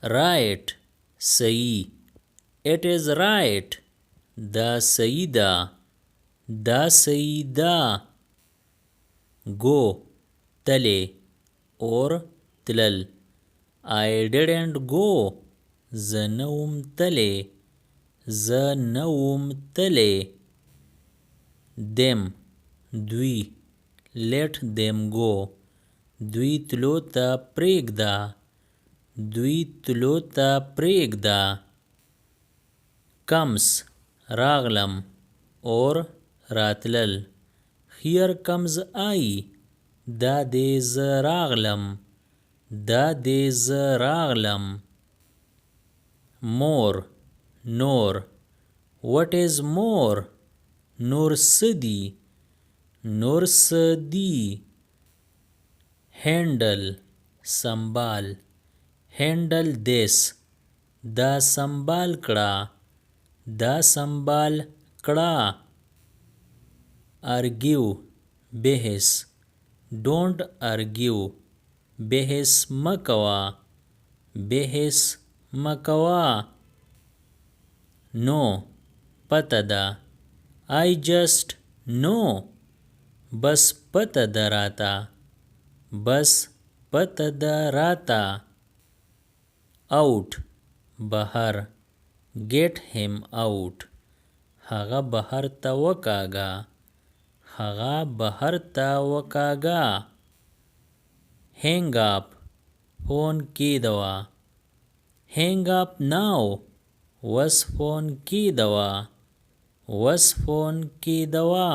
right صحیح it is right دا صحیح ده دا صحیح ده go تلې or تلل I didn't go زه نه وم تللی زه نه وم تللی them دوی let them go دوی تلو ته پرېږده دوی تلو ته پرېږده comes راغلم or راتلل here comes I دا دې زه راغلم دا دې زه راغلم more نور what is more نور څه دي نور څه دي handle سنبال handle this دا سنبال کړه دا سنبال کړه argue بحث don't argue بحث مکوا بحث مکوا no پته ده I just know بس پته ده راته بس پته ده راته out بهر get him out هغه بهر ته وکاږه هغه بهر ته وکاږه hang up فون کیدوه hang up now وس فون کیدوه وس فون کیدوه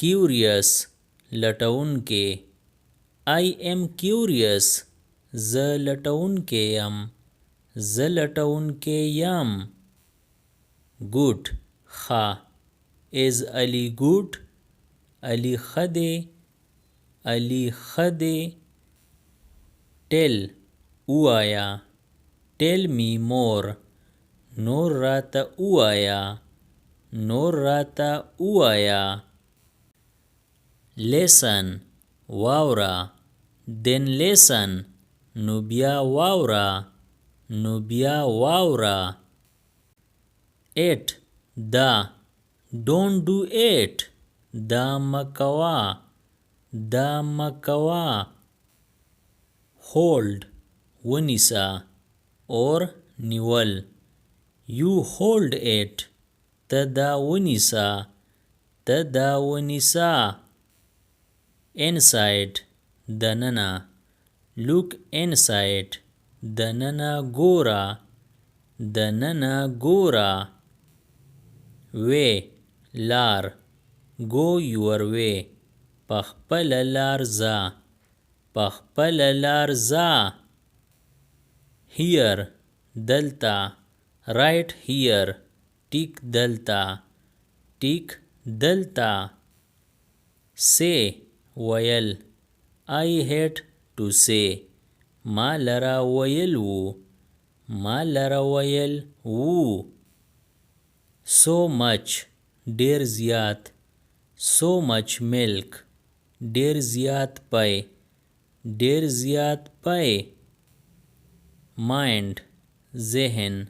curious لټونکې I am curious زه لټونکې یم زه لټونکې یم good ښه is Ali good علي ښه دی علي ښه دی tell ووایه tell me more نور راته ووایه نور راته ووایه listen واوره then listen نو بیا واوره نو بیا واوره it دا don't do it دا مکوا دا مکوا hold ونیسه or نیول you hold it ته دا ونیسه ته دا ونیسه inside دننه look inside دننه ګوره دننه ګوره way لار go your way پخپل لار ځه پخپل لار ځه here دلته right here ټیک دلته ټیک دلته say ویل I hate to say ما لره ویل وو ما لره ویل وو so much ډیر زیات so much milk ډیر زیات پای ډیر زیات پای mind ذهن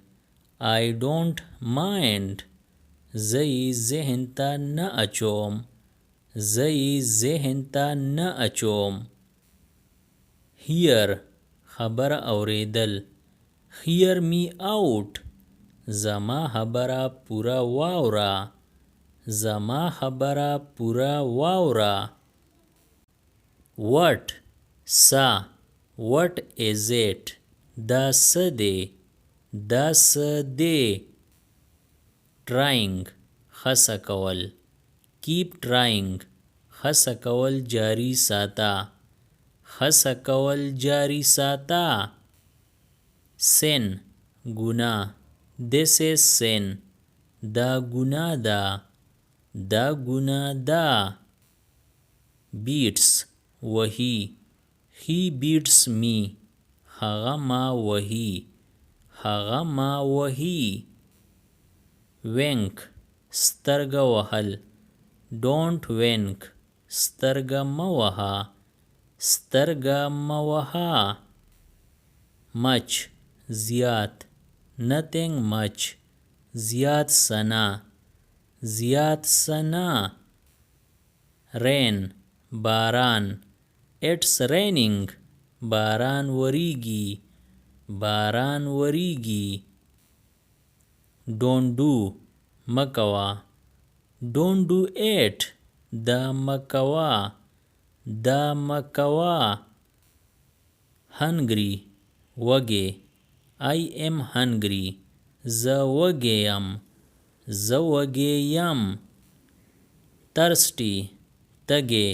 I don't mind زی ذهن ته نه اچوم زی ذهن ته نه اچوم hear خبر اوریدل hear me out زما خبره پورا واوره زما خبره پورا واوره what سا what is it دا څه دی دا څه دی trying هڅه کول keep trying هڅه کول جاری ساته هڅه کول جاری ساته sin ګناه this is sin دا ګناه ده دا ګناه ده beats وهي he beats me هغه ما وهي هغه ما وهي wink سترګه وهل don't wink سترګه مه وهه سترګه مه وهه much زیات nothing much زیات سنا زیات سنا rain باران it's raining باران وریږي باران وریږي don't do مکوا don't do it دا مکوا دا مکوا hungry وږی I am hungry زه وږی یم زه وږی یم thirsty تږی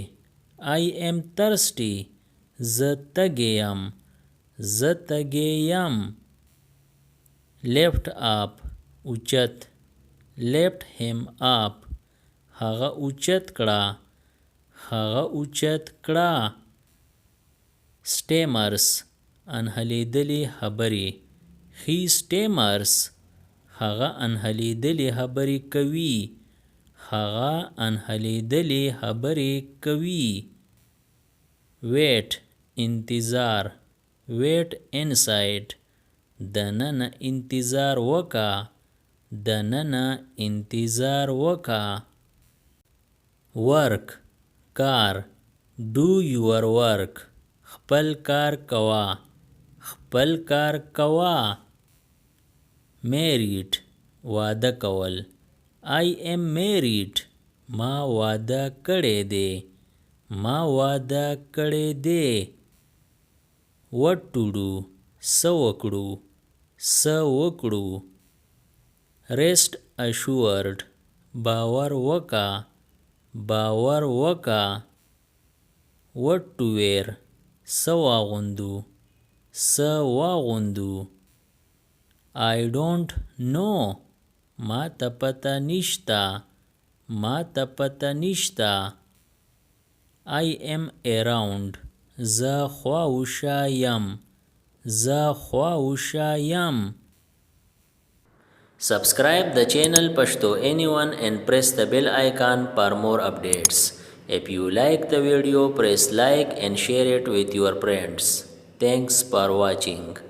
I am thirsty زه تږی یم زه تږی یم lift up اوچت lift him up هغه اوچت کړه هغه اوچت کړه stammers انهلیدلې خبرې he stammers هغه انهلیدلې خبرې کوي هغه انهلیدلې خبرې کوي wait انتظار wait inside دننه انتظار وکا دننه انتظار وکا work کار do your work خپل کار کوا خپل کار کوا married واده کول I am married ما واده کړی دی ما واده کړی دی what to do څه وکړو څه وکړو rest assured باور وکا باور وکا what to wear څه واغوندو څه واغوندو I don't know ما ته پته نشتا ما ته پته نشتا I am around زه خواوشا یم زه خواوشا یم Subscribe the channel Pashto Anyone and press the bell icon for more updates. If you like the video, press like and share it with your friends. Thanks for watching.